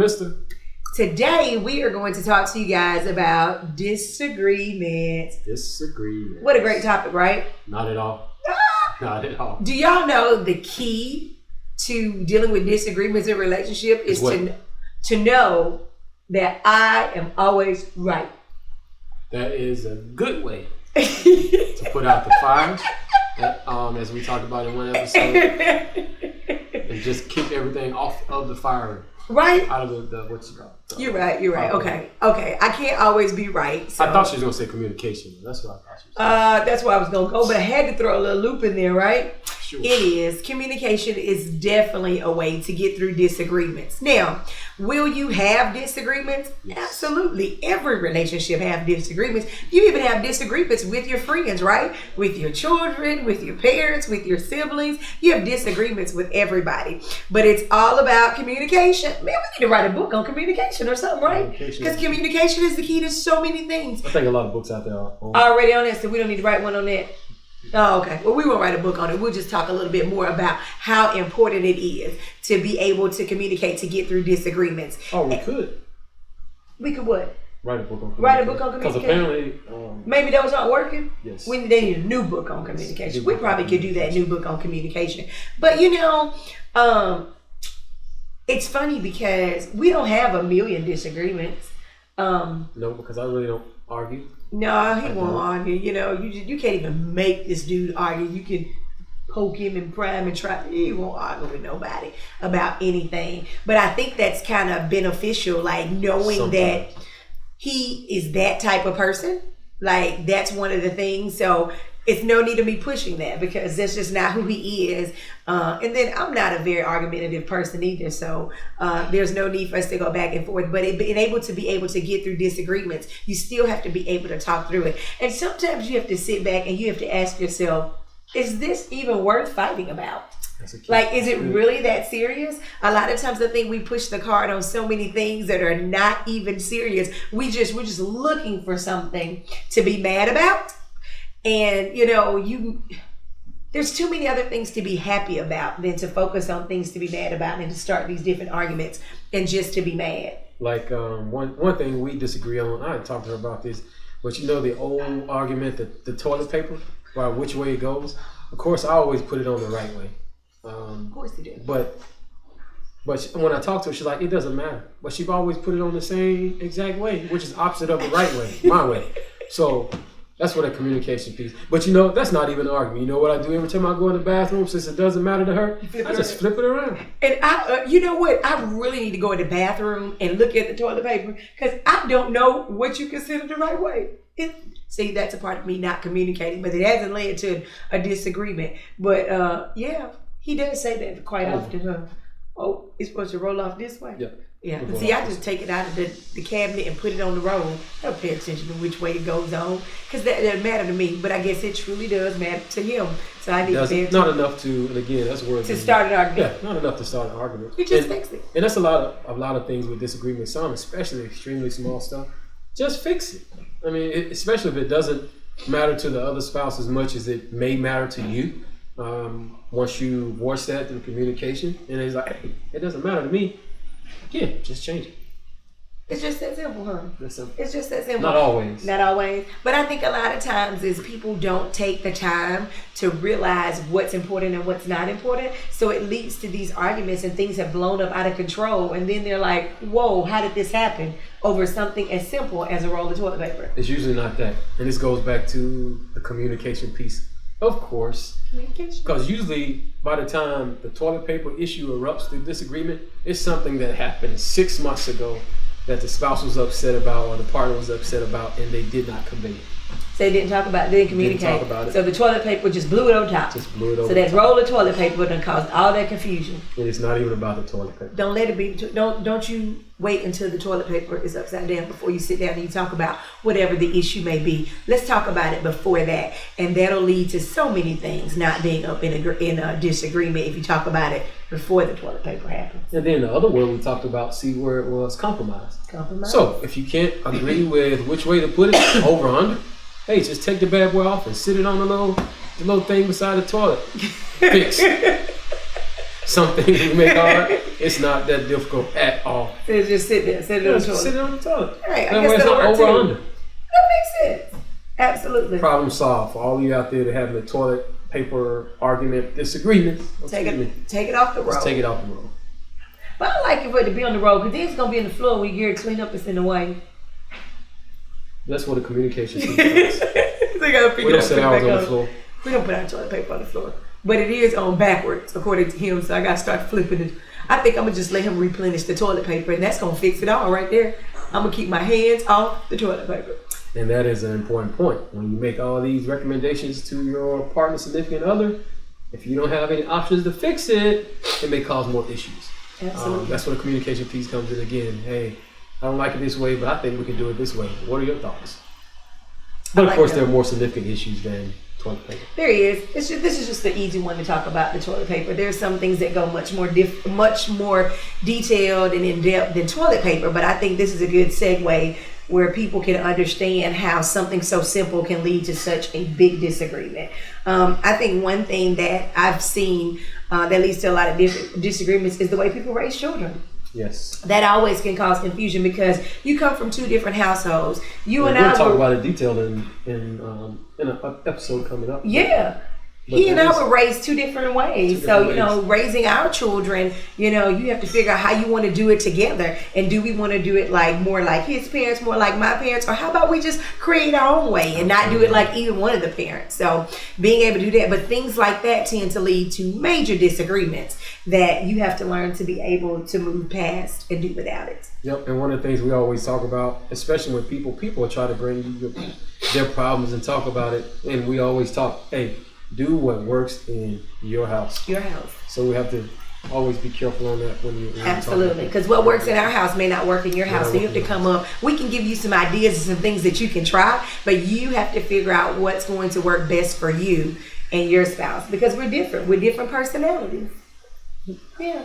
Mister. Today, we are going to talk to you guys about disagreements. Disagreements. What a great topic, right? Not at all. Not at all. Do y'all know the key to dealing with disagreements in a relationship is to know that I am always right? That is a good way to put out the fire, as we talked about in one episode, and just keep everything off of the fire. Right? Out of the what's it called? You're right. Okay. I can't always be right. So. I thought she was going to say communication. That's what I thought she was saying. That's where I was going to go, but I had to throw a little loop in there, right? Sure. It is. Communication is definitely a way to get through disagreements. Now, will you have disagreements? Yes. Absolutely. Every relationship have disagreements. You even have disagreements with your friends, right? With your children, with your parents, with your siblings. You have disagreements with everybody. But it's all about communication. Man, we need to write a book on communication or something, right? Because communication is the key to so many things. I think a lot of books out there are already on that, so we don't need to write one on that. Oh, okay. Well, we won't write a book on it. We'll just talk a little bit more about how important it is to be able to communicate to get through disagreements. Oh, we could. We could what? Write a book on communication. Write a book on communication. Because apparently... maybe those aren't working? Yes. They need a new book on communication. We probably could do that new book on communication. But, you know, it's funny because we don't have a million disagreements. No, because I really don't argue. No, he won't argue. You know, you can't even make this dude argue. You can poke him and pry him and try. He won't argue with nobody about anything. But I think that's kind of beneficial, like knowing that he is that type of person. Like, that's one of the things. So it's no need of me pushing that because that's just not who he is. And then I'm not a very argumentative person either. So there's no need for us to go back and forth. But being able to get through disagreements, you still have to be able to talk through it. And sometimes you have to sit back and you have to ask yourself, is this even worth fighting about? Like, is it really that serious? A lot of times I think we push the cart on so many things that are not even serious. We're just looking for something to be mad about. And, you know, there's too many other things to be happy about than to focus on things to be mad about and to start these different arguments and just to be mad. Like one thing we disagree on, I talked to her about this, but you know the old argument, the toilet paper, about which way it goes? Of course, I always put it on the right way. Of course you do. But when I talk to her, she's like, it doesn't matter. But she've always put it on the same exact way, which is opposite of the right way, my way. So... that's what a communication piece. But you know, that's not even an argument. You know what I do every time I go in the bathroom, since it doesn't matter to her? I just flip it around. And you know what? I really need to go in the bathroom and look at the toilet paper because I don't know what you consider the right way. See, that's a part of me not communicating, but it hasn't led to a disagreement. But yeah, he does say that quite often. Oh, it's supposed to roll off this way? Yeah. Yeah, but see, I just take it out of the cabinet and put it on the road. I don't pay attention to which way it goes on because that doesn't matter to me. But I guess it truly does matter to him. So I need to pay attention. Not enough to, and again, that's where to start an argument. Yeah, not enough to start an argument. You just fix it. And that's a lot of things with disagreements. Some, especially extremely small stuff, just fix it. I mean, especially if it doesn't matter to the other spouse as much as it may matter to you. Once you voice that through communication, and it's like, hey, it doesn't matter to me. Yeah, just change it. It's just that simple, huh? That's simple. It's just that simple. Not always. Not always. But I think a lot of times is people don't take the time to realize what's important and what's not important. So it leads to these arguments and things have blown up out of control. And then they're like, whoa, how did this happen? Over something as simple as a roll of toilet paper. It's usually not that. And this goes back to the communication piece. Of course. Communication. Because usually by the time the toilet paper issue erupts through disagreement, it's something that happened 6 months ago that the spouse was upset about or the partner was upset about and they did not convey it. So they didn't talk about it, they didn't communicate. Didn't talk about it. So the toilet paper just blew it over top. Just blew it over So that roll of toilet paper done caused all that confusion. And it's not even about the toilet paper. Don't let it be. Don't you wait until the toilet paper is upside down before you sit down and you talk about whatever the issue may be. Let's talk about it before that, and that'll lead to so many things not being up in a disagreement if you talk about it before the toilet paper happens. And then the other word we talked about, see where it was compromise. Compromise. So if you can't agree with which way to put it, over under, hey, just take the bad boy off and sit it on the little thing beside the toilet. Fix. some things we make hard. It's not that difficult at all. So just sit there, sit on the toilet. Sit on the toilet. Right, I That guess way it's that'll not work over too. under. That makes sense. Absolutely. Problem solved for all of you out there that having a toilet paper argument, disagreements. Take it off the road. Just take it off the road. But I like it for it to be on the road because then it's gonna be on the floor when you get it cleaned up. It's in the way. That's what the communication team does. We don't sit ours on the floor. We don't put our toilet paper on the floor. But it is on backwards, according to him, so I gotta start flipping it. I think I'm gonna just let him replenish the toilet paper, and that's gonna fix it all right there. I'm gonna keep my hands off the toilet paper. And that is an important point. When you make all these recommendations to your partner, significant other, if you don't have any options to fix it, it may cause more issues. Absolutely. That's where the communication piece comes in again. Hey, I don't like it this way, but I think we can do it this way. What are your thoughts? But of course, there are more significant issues than toilet paper. There is. This is just the easy one to talk about, the toilet paper. There's some things that go much more detailed and in depth than toilet paper, but I think this is a good segue where people can understand how something so simple can lead to such a big disagreement. I think one thing that I've seen that leads to a lot of disagreements is the way people raise children. Yes. That always can cause confusion because you come from two different households. We'll talk about it detailed in an episode coming up. Yeah. But he and I were raised two different ways. Two So, raising our children, you have to figure out how you want to do it together. And do we want to do it more like his parents, more like my parents? Or how about we just create our own way and not do it like either one of the parents? So being able to do that. But things like that tend to lead to major disagreements that you have to learn to be able to move past and do without it. Yep. And one of the things we always talk about, especially when people will try to bring you their problems and talk about it. And we always talk, hey, do what works in your house. Your house. So we have to always be careful on that when you absolutely, because what works in our house may not work in your house. So you have to come up. We can give you some ideas and some things that you can try, but you have to figure out what's going to work best for you and your spouse because we're different. We're different personalities. Yeah.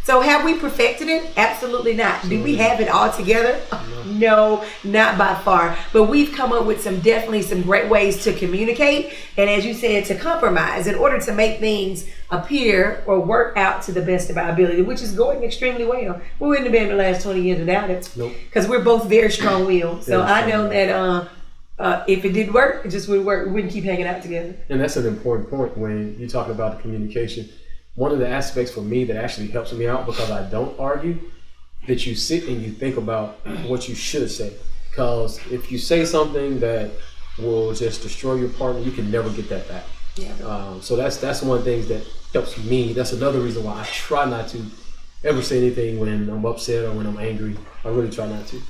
So have we perfected it? Absolutely not. Do we have it all together? No, not by far. But we've come up with definitely some great ways to communicate. And as you said, to compromise in order to make things appear or work out to the best of our ability, which is going extremely well. We wouldn't have been the last 20 years without it. Nope. Because we're both very strong-willed. So I know that if it didn't work, it just wouldn't work. We wouldn't keep hanging out together. And that's an important point when you talk about the communication. One of the aspects for me that actually helps me out because I don't argue, that you sit and you think about what you should say. Because if you say something that will just destroy your partner, you can never get that back. Yeah. So that's one of the things that helps me. That's another reason why I try not to ever say anything when I'm upset or when I'm angry. I really try not to.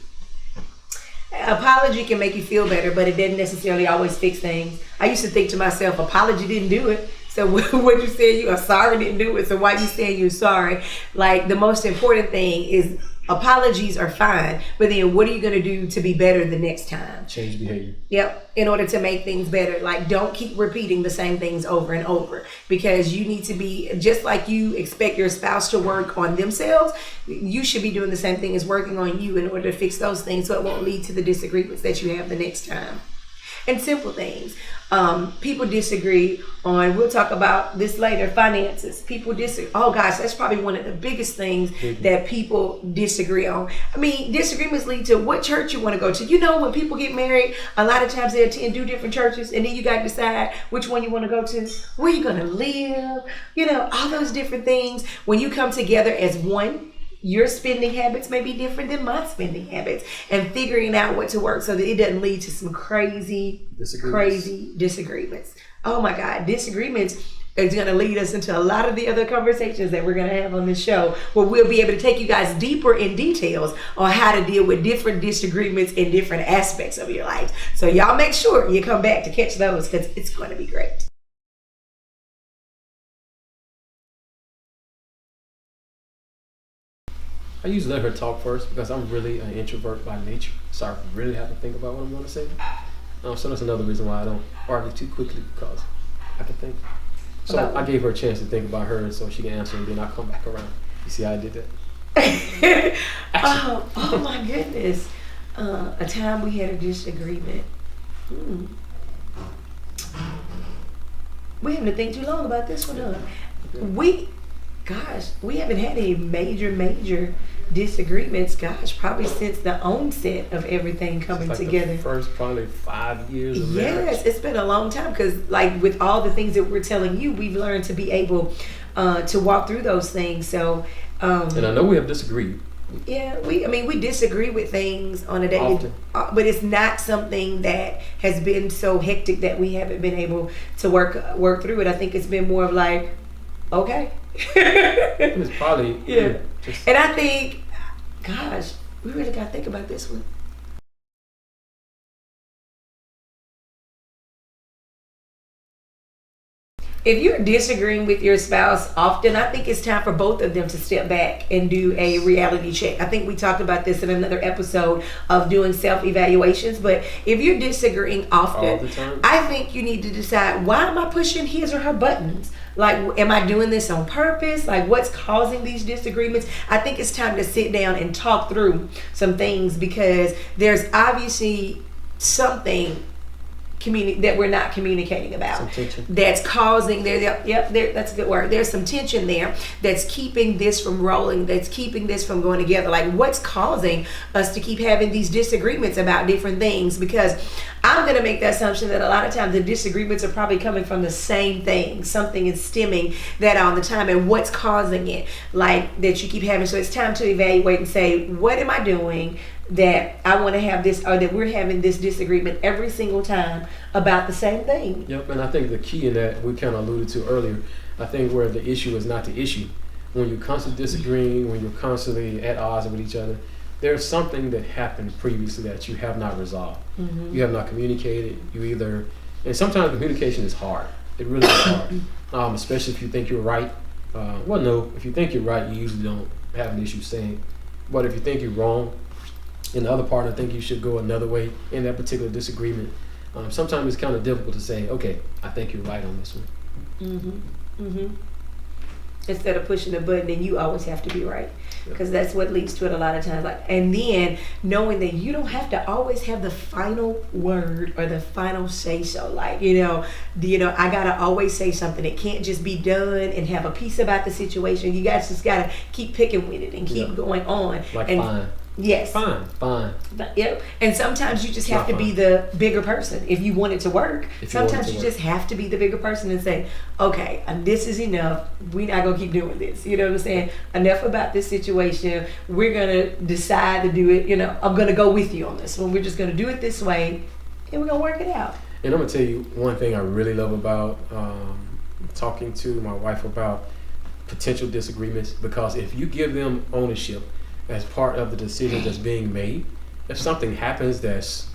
Apology can make you feel better, but it doesn't necessarily always fix things. I used to think to myself, apology didn't do it. So what you said, you are sorry didn't do it. So why you saying you're sorry? Like the most important thing is apologies are fine, but then what are you going to do to be better the next time? Change behavior. Yep. In order to make things better. Like don't keep repeating the same things over and over because you need to be just like you expect your spouse to work on themselves. You should be doing the same thing as working on you in order to fix those things so it won't lead to the disagreements that you have the next time. And simple things. People disagree on, we'll talk about this later, finances. People disagree. Oh gosh, that's probably one of the biggest things that people disagree on. I mean, disagreements lead to what church you want to go to. When people get married, a lot of times they attend different churches and then you got to decide which one you want to go to, where you're going to live, all those different things. When you come together as one, your spending habits may be different than my spending habits and figuring out what to work so that it doesn't lead to some crazy disagreements. Oh my God, disagreements is going to lead us into a lot of the other conversations that we're going to have on this show where we'll be able to take you guys deeper in details on how to deal with different disagreements in different aspects of your life. So y'all make sure you come back to catch those because it's going to be great. I usually let her talk first because I'm really an introvert by nature. So I really have to think about what I'm going to say. So that's another reason why I don't argue too quickly because I can think. So I gave her a chance to think about her so she can answer and then I'll come back around. You see how I did that? oh my goodness. A time we had a disagreement. We having to think too long about this one, huh? gosh, we haven't had any major disagreements, gosh, probably since the onset of everything coming together. The first probably 5 years of marriage. Yes, it's been a long time because, like, with all the things that we're telling you, we've learned to be able to walk through those things. So, and I know we have disagreed. Yeah, we disagree with things on a daily, but it's not something that has been so hectic that we haven't been able to work through it. I think it's been more of like, okay. It's probably and I think, gosh, we really got to think about this one. If you're disagreeing with your spouse often, I think it's time for both of them to step back and do a reality check. I think we talked about this in another episode of doing self-evaluations, but if you're disagreeing often, I think you need to decide, why am I pushing his or her buttons? Like, am I doing this on purpose? Like, what's causing these disagreements? I think it's time to sit down and talk through some things, because there's obviously something that we're not communicating about that's causing that's a good word. There's some tension there that's keeping this from rolling, that's keeping this from going together. Like, what's causing us to keep having these disagreements about different things? Because I'm going to make the assumption that a lot of times the disagreements are probably coming from the same thing. Something is stemming that all the time, and what's causing it, like, that you keep having. So it's time to evaluate and say, what am I doing that I want to have this, or that we're having this disagreement every single time about the same thing? Yep, and I think the key in that, we kind of alluded to earlier, I think where the issue is not the issue. When you're constantly disagreeing, when you're constantly at odds with each other, there's something that happened previously that you have not resolved. Mm-hmm. You have not communicated. And sometimes communication is hard. It really is hard, especially if you think you're right. If you think you're right, you usually don't have an issue saying. But if you think you're wrong, and the other partner think you should go another way in that particular disagreement, sometimes it's kind of difficult to say, okay, I think you're right on this one. Mm-hmm. Mm-hmm. Instead of pushing the button, then you always have to be right, because that's what leads to it a lot of times. Like, and then knowing that you don't have to always have the final word or the final say so. Like, I gotta always say something. It can't just be done and have a piece about the situation. You guys just gotta keep picking with it and keep going on. Fine. Yes. Fine. Yep. And sometimes you just have to be the bigger person if you want it to work. Sometimes you just have to be the bigger person and say, okay, this is enough. We're not going to keep doing this. You know what I'm saying? Enough about this situation. We're going to decide to do it. I'm going to go with you on this one. We're just going to do it this way, and we're going to work it out. And I'm going to tell you one thing I really love about talking to my wife about potential disagreements, because if you give them ownership as part of the decision that's being made, if something happens that's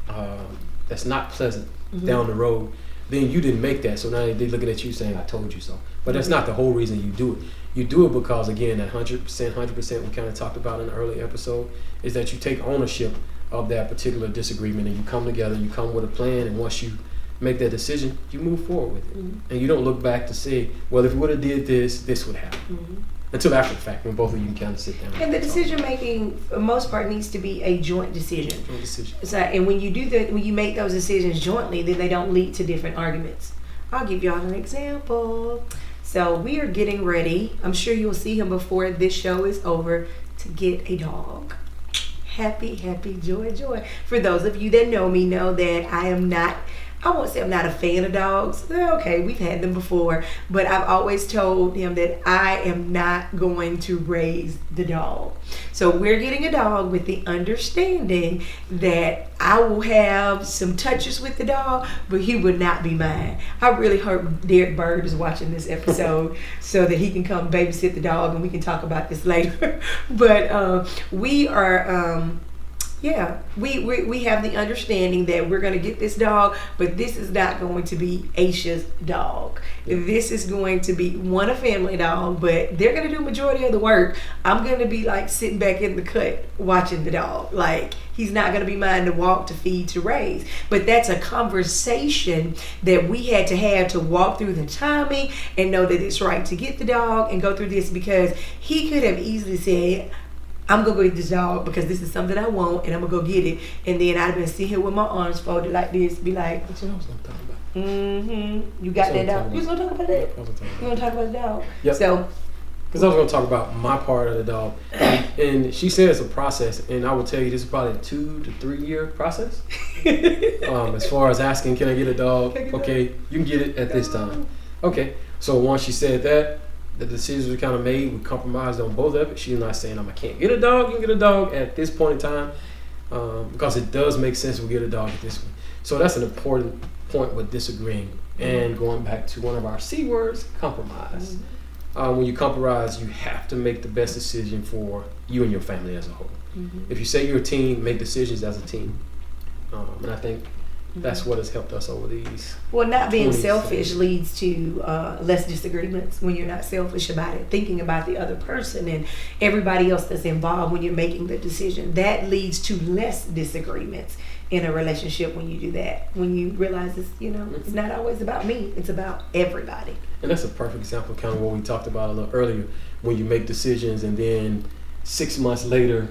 not pleasant down the road, then you didn't make that. So now they're looking at you saying, I told you so. But that's not the whole reason you do it. You do it because, again, that 100% we kind of talked about in the early episode, is that you take ownership of that particular disagreement, and you come together, you come with a plan, and once you make that decision, you move forward with it. Mm-hmm. And you don't look back to say, well, if we would have did this, this would happen. Mm-hmm. Until after the fact, when both of you can kind of sit down. And the decision making, for the most part, needs to be a joint decision. So, and when you when you make those decisions jointly, then they don't lead to different arguments. I'll give y'all an example. So we are getting ready. I'm sure you'll see him before this show is over, to get a dog. Happy, joy. For those of you that know me, know that I won't say I'm not a fan of dogs. They're okay, we've had them before. But I've always told him that I am not going to raise the dog. So we're getting a dog with the understanding that I will have some touches with the dog, but he would not be mine. I really hope Derek Bird is watching this episode so that he can come babysit the dog, and we can talk about this later. But we are... we have the understanding that we're going to get this dog, but this is not going to be Aisha's dog. Yeah. This is going to be a family dog, but they're going to do majority of the work. I'm going to be like sitting back in the cut watching the dog. Like, he's not going to be mine to walk, to feed, to raise. But that's a conversation that we had to have to walk through the timing and know that it's right to get the dog and go through this, because he could have easily said, I'm going to go get this dog because this is something I want, and I'm going to go get it. And then I'd have been sitting here with my arms folded like this, be like, what you know what I'm talking about? You got that dog. You was gonna talk about that? You wanna talk about the dog? Yep. So, because I was going to talk about my part of the dog. And she said it's a process. And I will tell you, this is probably a 2 to 3 year process. As far as asking, can I get a dog? Okay, you can get it at this time. Okay. So once she said that, the decisions were kind of made. We compromised on both of it. She's not saying, I can't get a dog. You can get a dog at this point in time. Because it does make sense we get a dog at this one. So that's an important point with disagreeing. And going back to one of our C words, compromise. When you compromise, you have to make the best decision for you and your family as a whole. If you say you're a team, make decisions as a team. And I think that's what has helped us over these. Well, not being selfish leads to less disagreements when you're not selfish about it. Thinking about the other person and everybody else that's involved when you're making the decision. That leads to less disagreements in a relationship when you do that. When you realize it's, it's not always about me. It's about everybody. And that's a perfect example of kind of what we talked about a little earlier. When you make decisions and then 6 months later,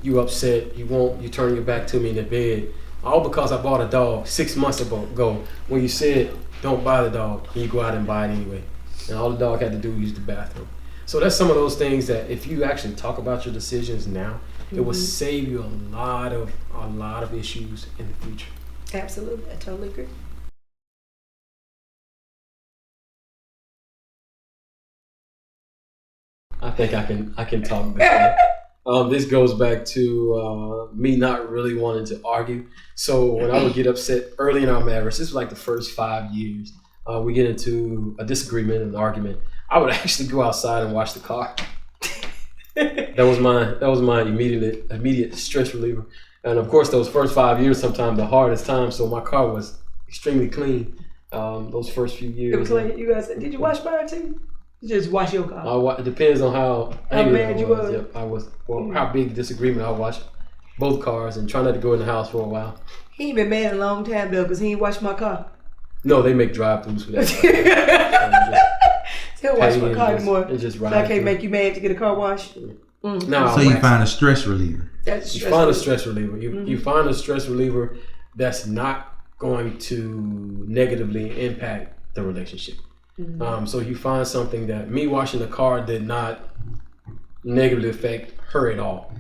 you upset, you turn your back to me in the bed. All because I bought a dog 6 months ago when you said don't buy the dog, and you go out and buy it anyway. And all the dog had to do was use the bathroom. So that's some of those things that if you actually talk about your decisions now, it will save you a lot of issues in the future. Absolutely, I totally agree. I think I can talk better. This goes back to me not really wanting to argue. So when I would get upset early in our marriage, this was like the first 5 years, we get into a disagreement, an argument. I would actually go outside and wash the car. That was my immediate stress reliever. And of course, those first 5 years, sometimes the hardest time. So my car was extremely clean. Those first few years. It was clean. You guys, did you wash mine too? You just wash your car. It depends on how angry mad I you was. was. Yep, I was. Well, how big the disagreement? I wash both cars and try not to go in the house for a while. He ain't been mad in a long time though, cause he ain't washed my car. No, they make drive-throughs for that. He'll wash my car anymore. So I can't make you mad to get a car washed. No, so you find a stress reliever. You find a stress reliever. You find a stress reliever that's not going to negatively impact the relationship. So you find something that me washing the car did not negatively affect her at all,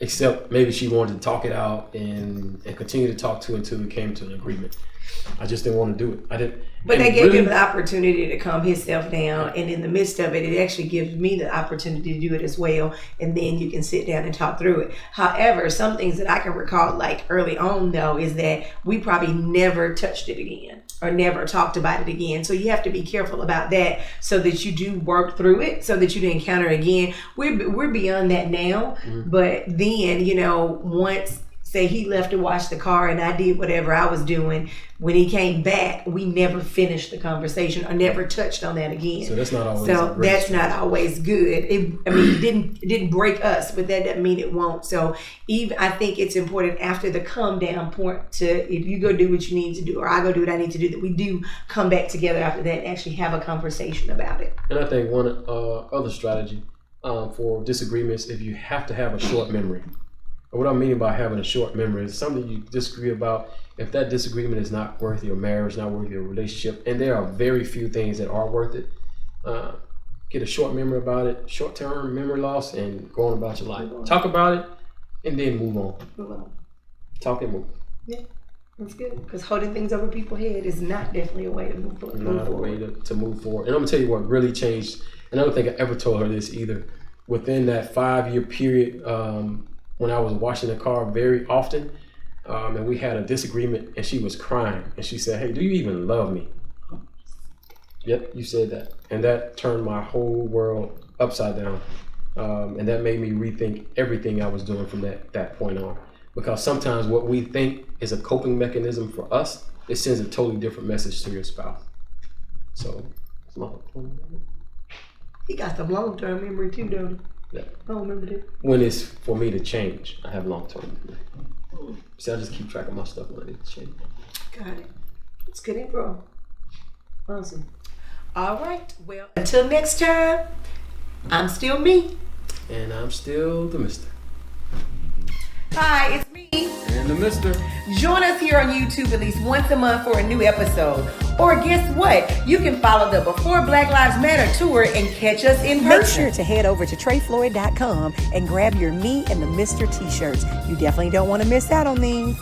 except maybe she wanted to talk it out and continue to talk to until we came to an agreement. I just didn't want to do it. I didn't. But they gave him the opportunity to calm himself down, and in the midst of it, it actually gives me the opportunity to do it as well, and then you can sit down and talk through it. However, some things that I can recall, like early on though, is that we probably never touched it again or never talked about it again. So you have to be careful about that so that you do work through it so that you don't encounter it again. We're beyond that now, but then, once say he left to wash the car and I did whatever I was doing, when he came back, we never finished the conversation or never touched on that again. So that's not always not always good. It didn't break us, but that doesn't mean it won't. So I think it's important after the come down point to, if you go do what you need to do or I go do what I need to do, that we do come back together after that and actually have a conversation about it. And I think one other strategy for disagreements, if you have to have a short memory. What I mean by having a short memory is something you disagree about. If that disagreement is not worth your marriage, not worth your relationship, and there are very few things that are worth it, get a short memory about it, short-term memory loss, and go on about your life. Talk about it, and then move on. Talk and move. Yeah, that's good. Because holding things over people's head is not definitely a way to move forward. Not a way to move forward. And I'm going to tell you what really changed, and I don't think I ever told her this either. Within that 5-year period, when I was washing the car very often, and we had a disagreement, and she was crying, and she said, "Hey, do you even love me?" Yep, you said that, and that turned my whole world upside down, and that made me rethink everything I was doing from that point on. Because sometimes what we think is a coping mechanism for us, it sends a totally different message to your spouse. So, that's my whole point. He got some long-term memory too, don't he? Yeah. I don't remember that. When it's for me to change, I have long-term memory. See, I just keep track of my stuff when I need to change. Got it. It's good info. Awesome. All right. Well, until next time, I'm still me. And I'm still the mister. Hi, it's me. And the Mister. Join us here on YouTube at least once a month for a new episode. Or guess what? You can follow the Before Black Lives Matter tour and catch us in person. Make sure to head over to TreyFloyd.com and grab your Me and the Mr. t-shirts. You definitely don't want to miss out on these.